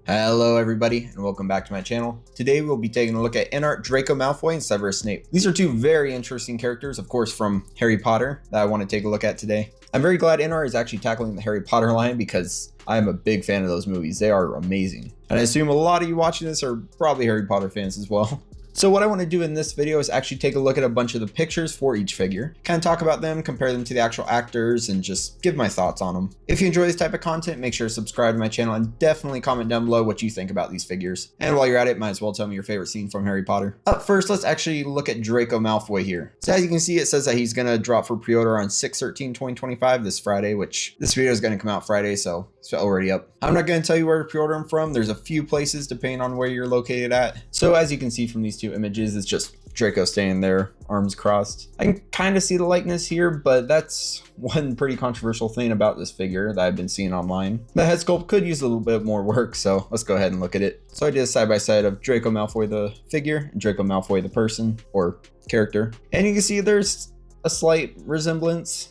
Hello everybody and welcome back to my channel. Today we'll be taking a look at Inart Draco Malfoy and Severus Snape. These are two very interesting characters, of course, from Harry Potter that I want to take a look at today. I'm very glad Inart is actually tackling the Harry Potter line because I am a big fan of those movies. They are amazing. And I assume a lot of you watching this are probably Harry Potter fans as well. So what I want to do in this video is actually take a look at a bunch of the pictures for each figure, kind of talk about them, compare them to the actual actors, and just give my thoughts on them. If you enjoy this type of content, make sure to subscribe to my channel and definitely comment down below what you think about these figures. And while you're at it, might as well tell me your favorite scene from Harry Potter. Up first, let's actually look at Draco Malfoy here. So as you can see, it says that he's going to drop for pre-order on 6/13/2025 this Friday, which this video is going to come out Friday, so it's already up. I'm not going to tell you where to pre-order them from. There's a few places depending on where you're located at. So as you can see from these two images, it's just Draco standing there, arms crossed. I can kind of see the likeness here, but that's one pretty controversial thing about this figure that I've been seeing online. The head sculpt could use a little bit more work, so let's go ahead and look at it. So I did a side-by-side of Draco Malfoy the figure and Draco Malfoy the person or character. And you can see there's a slight resemblance.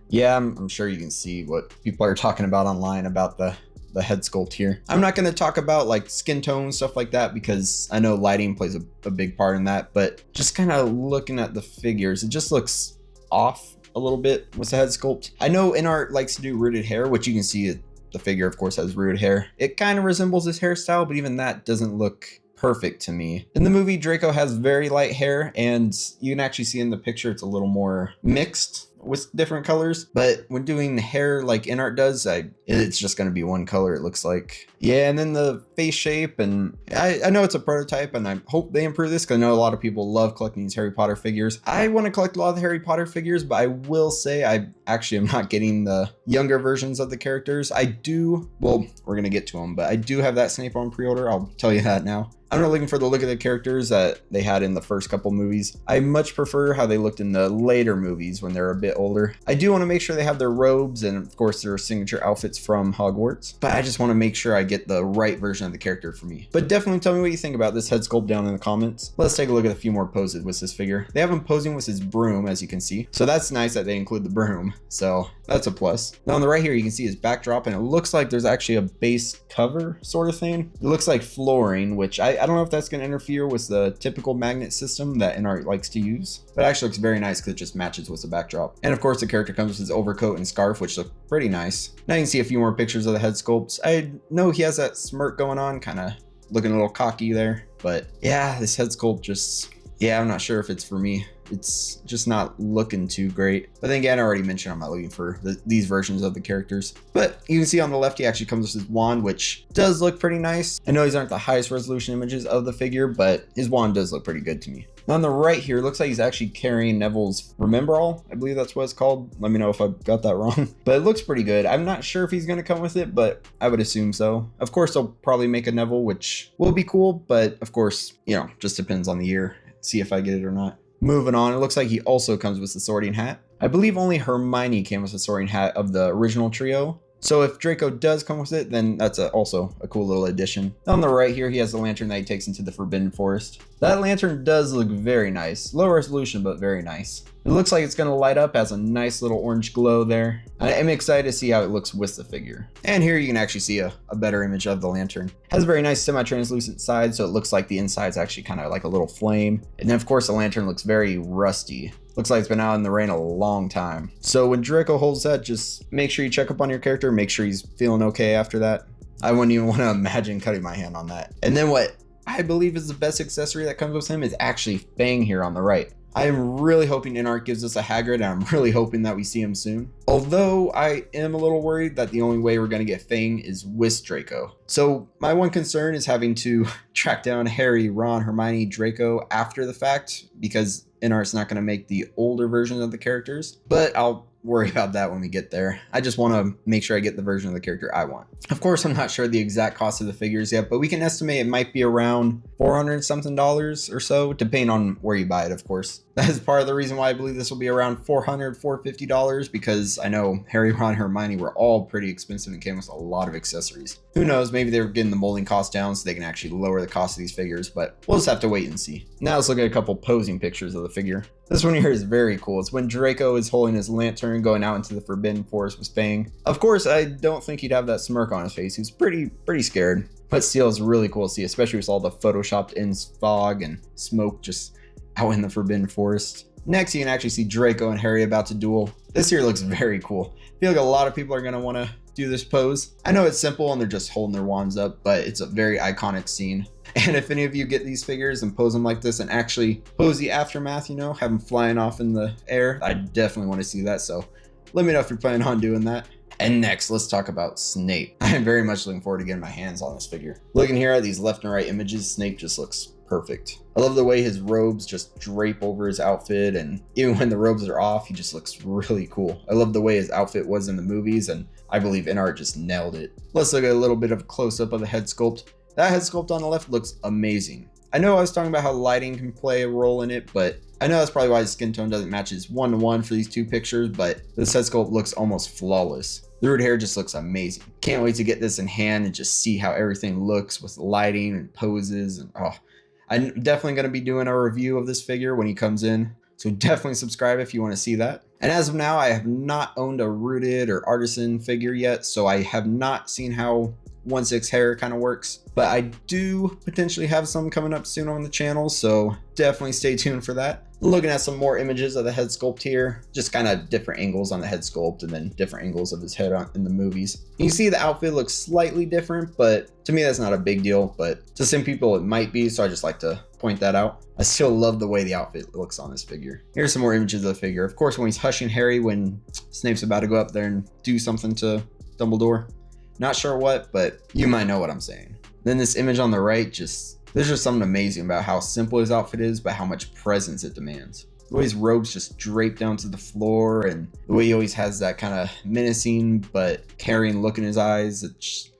Yeah, I'm sure you can see what people are talking about online about the head sculpt here. I'm not going to talk about like skin tone, stuff like that, because I know lighting plays a big part in that, but just kind of looking at the figures, it just looks off a little bit with the head sculpt. I know Inart likes to do rooted hair, which you can see the figure of course has rooted hair. It kind of resembles his hairstyle, but even that doesn't look perfect to me. In the movie, Draco has very light hair, and you can actually see in the picture it's a little more mixed with different colors, but when doing hair like Inart does, it's just going to be one color, it looks like. Yeah, and then the face shape, and I know it's a prototype and I hope they improve this because I know a lot of people love collecting these Harry Potter figures. I want to collect a lot of the Harry Potter figures, but I will say I actually am not getting the younger versions of the characters. I do, well, we're going to get to them, but I do have that Snape on pre-order, I'll tell you that now. I'm not looking for the look of the characters that they had in the first couple movies. I much prefer how they looked in the later movies when they're a bit older. I do want to make sure they have their robes and of course their signature outfits from Hogwarts, but I just want to make sure I get the right version of the character for me. But definitely tell me what you think about this head sculpt down in the comments. Let's take a look at a few more poses with this figure. They have him posing with his broom, as you can see. So that's nice that they include the broom. So that's a plus. Now on the right here, you can see his backdrop, and it looks like there's actually a base cover sort of thing. It looks like flooring, which I don't know if that's going to interfere with the typical magnet system that Inart likes to use, but it actually looks very nice because it just matches with the backdrop. And of course the character comes with his overcoat and scarf, which look pretty nice. Now you can see a few more pictures of the head sculpts. I know he has that smirk going on, kind of looking a little cocky there, but yeah, this head sculpt just, yeah, I'm not sure if it's for me. It's just not looking too great. But then again, I already mentioned I'm not looking for these versions of the characters. But you can see on the left, he actually comes with his wand, which does look pretty nice. I know these aren't the highest resolution images of the figure, but his wand does look pretty good to me. On the right here, it looks like he's actually carrying Neville's Remember All. I believe that's what it's called. Let me know if I got that wrong. But it looks pretty good. I'm not sure if he's going to come with it, but I would assume so. Of course, they'll probably make a Neville, which will be cool. But of course, you know, just depends on the year. See if I get it or not. Moving on, it looks like he also comes with the sorting hat. I believe only Hermione came with the sorting hat of the original trio. So if Draco does come with it, then that's also a cool little addition. On the right here, he has the lantern that he takes into the Forbidden Forest. That lantern does look very nice. Low resolution, but very nice. It looks like it's going to light up, has a nice little orange glow there. I'm excited to see how it looks with the figure. And here you can actually see a better image of the lantern. It has a very nice semi-translucent side, so it looks like the inside's actually kind of like a little flame. And then of course the lantern looks very rusty. Looks like it's been out in the rain a long time. So when Draco holds that, just make sure you check up on your character, make sure he's feeling okay after that. I wouldn't even want to imagine cutting my hand on that. And then what I believe is the best accessory that comes with him is actually Fang here on the right. I am really hoping Inart gives us a Hagrid, and I'm really hoping that we see him soon. Although I am a little worried that the only way we're going to get Fang is with Draco. So my one concern is having to track down Harry, Ron, Hermione, Draco after the fact, because Inart's not going to make the older versions of the characters, but I'll worry about that when we get there. I just want to make sure I get the version of the character I want. Of course, I'm not sure the exact cost of the figures yet, but we can estimate it might be around $400 something or so, depending on where you buy it, of course. That is part of the reason why I believe this will be around $400, $450, because I know Harry, Ron, and Hermione were all pretty expensive and came with a lot of accessories. Who knows, maybe they were getting the molding cost down so they can actually lower the cost of these figures, but we'll just have to wait and see. Now let's look at a couple posing pictures of the figure. This one here is very cool. It's when Draco is holding his lantern going out into the Forbidden Forest with Fang. Of course, I don't think he'd have that smirk on his face. He's pretty scared. but still is really cool to see, especially with all the photoshopped in fog and smoke just out in the Forbidden Forest. Next, you can actually see Draco and Harry about to duel. This here looks very cool. I feel like a lot of people are going to want to do this pose. I know it's simple and they're just holding their wands up, but it's a very iconic scene. And if any of you get these figures and pose them like this and actually pose the aftermath, you know, have them flying off in the air, I definitely want to see that. So let me know if you're planning on doing that. And next, let's talk about Snape. I am very much looking forward to getting my hands on this figure. Looking here at these left and right images, Snape just looks perfect. I love the way his robes just drape over his outfit, and even when the robes are off, he just looks really cool. I love the way his outfit was in the movies, and I believe Inart just nailed it. Let's look at a little bit of a close-up of the head sculpt. That head sculpt on the left looks amazing. I know I was talking about how lighting can play a role in it, but I know that's probably why his skin tone doesn't match his 1-to-1 for these two pictures, but this head sculpt looks almost flawless. The root hair just looks amazing. Can't wait to get this in hand and just see how everything looks with lighting and poses. And I'm definitely going to be doing a review of this figure when he comes in, so definitely subscribe if you want to see that. And as of now, I have not owned a rooted or artisan figure yet, so I have not seen how 1/6 hair kind of works, but I do potentially have some coming up soon on the channel, so definitely stay tuned for that. Looking at some more images of the head sculpt here, just kind of different angles on the head sculpt and then different angles of his head in the movies. You can see the outfit looks slightly different, but to me that's not a big deal, but to some people it might be, so I just like to point that out. I still love the way the outfit looks on this figure. Here's some more images of the figure. Of course, when he's hushing Harry when Snape's about to go up there and do something to Dumbledore. Not sure what, but you might know what I'm saying. Then this image on the right, there's just something amazing about how simple his outfit is, but how much presence it demands. The way his robes just drape down to the floor, and the way he always has that kind of menacing but caring look in his eyes.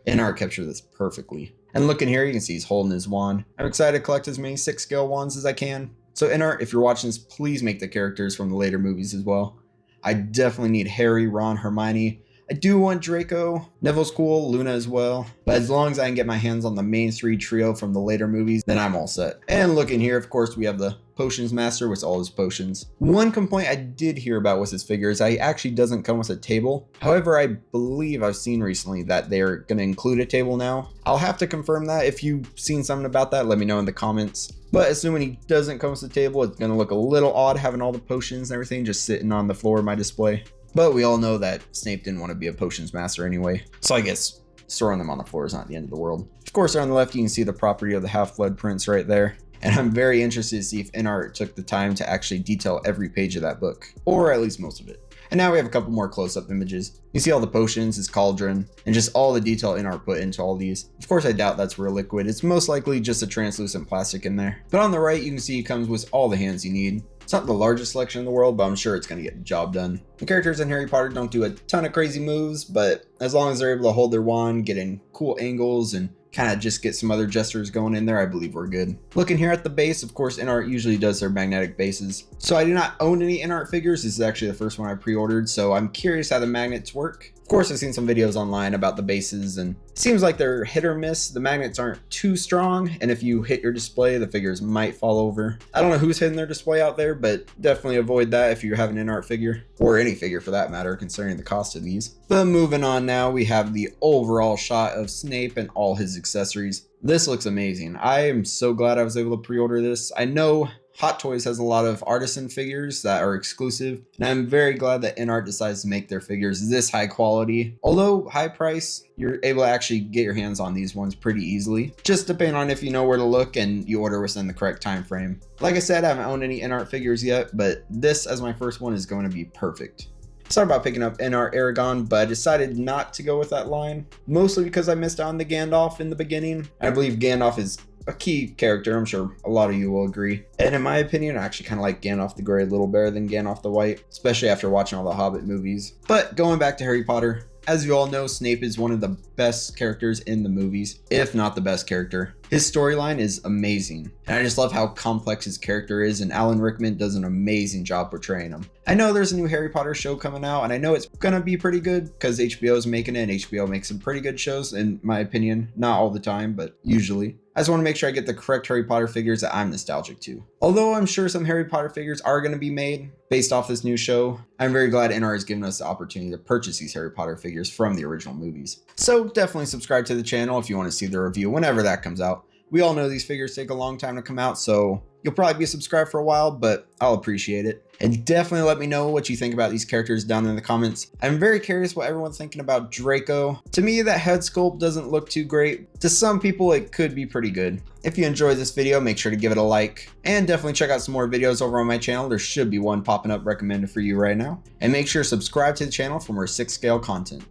Inart captured this perfectly. And looking here, you can see he's holding his wand. I'm excited to collect as many 6-scale wands as I can. So Inart, if you're watching this, please make the characters from the later movies as well. I definitely need Harry, Ron, Hermione. I do want Draco. Neville's cool, Luna as well. But as long as I can get my hands on the main 3 trio from the later movies, then I'm all set. And looking here, of course, we have the Potions Master with all his potions. One complaint I did hear about with his figure is that he actually doesn't come with a table. However, I believe I've seen recently that they're going to include a table now. I'll have to confirm that. If you've seen something about that, let me know in the comments. But assuming he doesn't come with a table, it's going to look a little odd having all the potions and everything just sitting on the floor of my display. But we all know that Snape didn't want to be a potions master anyway, so I guess storing them on the floor is not the end of the world. Of course, on the left, you can see the property of the Half-Blood Prince right there. And I'm very interested to see if Inart took the time to actually detail every page of that book, or at least most of it. And now we have a couple more close-up images. You see all the potions, his cauldron, and just all the detail Inart put into all these. Of course, I doubt that's real liquid. It's most likely just a translucent plastic in there. But on the right, you can see it comes with all the hands you need. It's not the largest selection in the world, but I'm sure it's going to get the job done. The characters in Harry Potter don't do a ton of crazy moves, but as long as they're able to hold their wand, get in cool angles, and kind of just get some other gestures going in there, I believe we're good. Looking here at the base, of course, Inart usually does their magnetic bases. So I do not own any Inart figures. This is actually the first one I pre-ordered, so I'm curious how the magnets work. Of course, I've seen some videos online about the bases, and it seems like they're hit or miss. The magnets aren't too strong, and if you hit your display, the figures might fall over. I don't know who's hitting their display out there, but definitely avoid that if you have an Inart figure, or any figure for that matter, considering the cost of these. But moving on now, we have the overall shot of Snape and all his accessories. This looks amazing. I am so glad I was able to pre-order this. I know Hot Toys has a lot of artisan figures that are exclusive, and I'm very glad that Inart decides to make their figures this high quality. Although high price, you're able to actually get your hands on these ones pretty easily, just depending on if you know where to look and you order within the correct time frame. Like I said, I haven't owned any Inart figures yet, but this as my first one is going to be perfect. I thought about picking up Inart Aragon, but I decided not to go with that line, mostly because I missed out on the Gandalf in the beginning. I believe Gandalf is a key character. I'm sure a lot of you will agree. And in my opinion, I actually kind of like Gandalf the Grey a little better than Gandalf the White, especially after watching all the Hobbit movies. But going back to Harry Potter, as you all know, Snape is one of the best characters in the movies, if not the best character. His storyline is amazing, and I just love how complex his character is, and Alan Rickman does an amazing job portraying him. I know there's a new Harry Potter show coming out, and I know it's gonna be pretty good because HBO is making it, and HBO makes some pretty good shows, in my opinion. Not all the time, but usually. I just want to make sure I get the correct Harry Potter figures that I'm nostalgic to. Although I'm sure some Harry Potter figures are going to be made based off this new show, I'm very glad Inart has given us the opportunity to purchase these Harry Potter figures from the original movies. So definitely subscribe to the channel if you want to see the review whenever that comes out. We all know these figures take a long time to come out, so you'll probably be subscribed for a while, but I'll appreciate it. And definitely let me know what you think about these characters down in the comments. I'm very curious what everyone's thinking about Draco. To me, that head sculpt doesn't look too great. To some people, it could be pretty good. If you enjoyed this video, make sure to give it a like. And definitely check out some more videos over on my channel. There should be one popping up recommended for you right now. And make sure to subscribe to the channel for more 6th scale content.